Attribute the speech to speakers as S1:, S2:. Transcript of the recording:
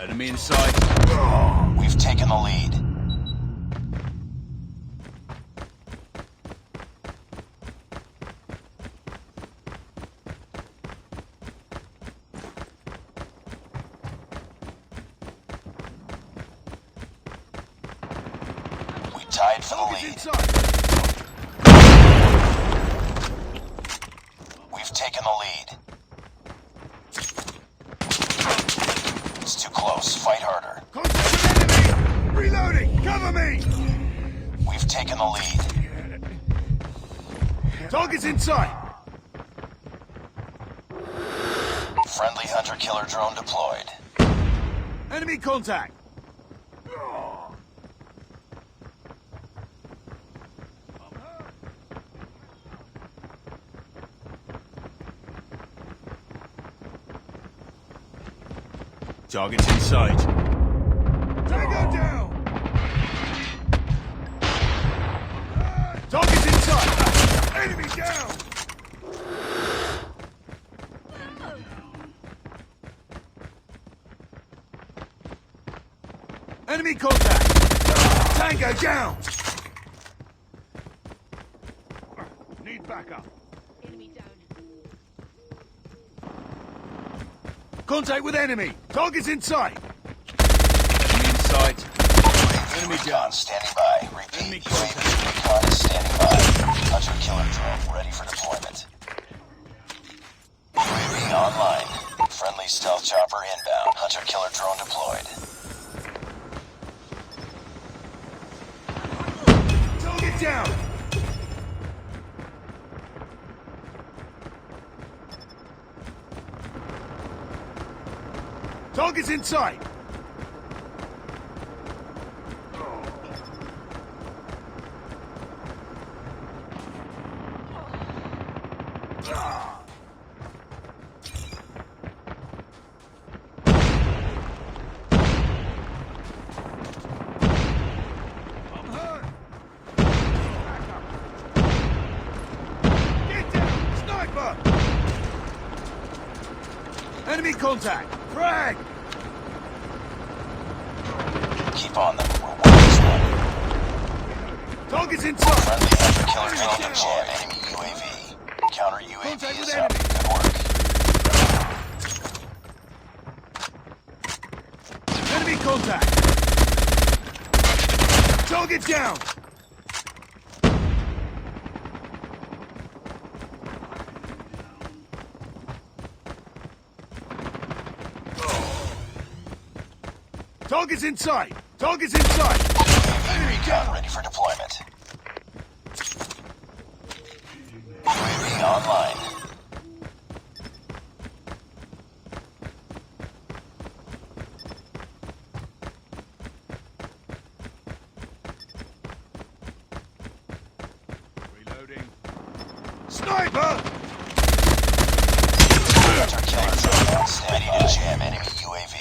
S1: Enemy in sight.
S2: We've taken the lead. We tied for the lead. We've taken the lead. It's too close. Fight harder.
S3: Contact with enemy! Reloading! Cover me!
S2: We've taken the lead.
S3: Target's in sight!
S2: Friendly hunter-killer drone deployed.
S3: Enemy contact!
S1: Target's in sight.
S3: Tango down! Target's in sight! Enemy down! Enemy contact! Tango down! Need backup.
S4: Enemy down.
S3: Contact with enemy! Target's in sight!
S1: Enemy in sight.
S2: Enemy
S1: Enemy
S2: recon
S1: down.
S2: standing by. Repeat.
S1: Enemy
S2: UAV
S1: contact.
S2: recon is standing by. Hunter-killer drone ready for deployment. UAV online. Friendly stealth chopper inbound. Hunter-killer drone deployed.
S3: Target down! Target's in sight! I'm hurt! Get down! Sniper! Enemy contact! Frag!
S2: Keep on them. We're winning this one.
S3: Target's in sight!
S2: Friendly hunter-killer drone to jam enemy UAV. Counter UAV
S3: Contact with
S2: is up.
S3: enemy.
S2: Good work.
S3: Enemy contact! Target down! Target's in sight! Target's in sight!
S2: UAV recon ready for deployment. UAV online.
S3: Reloading. Sniper!
S2: Hunter-killer drone on standby. Ready to jam enemy UAV.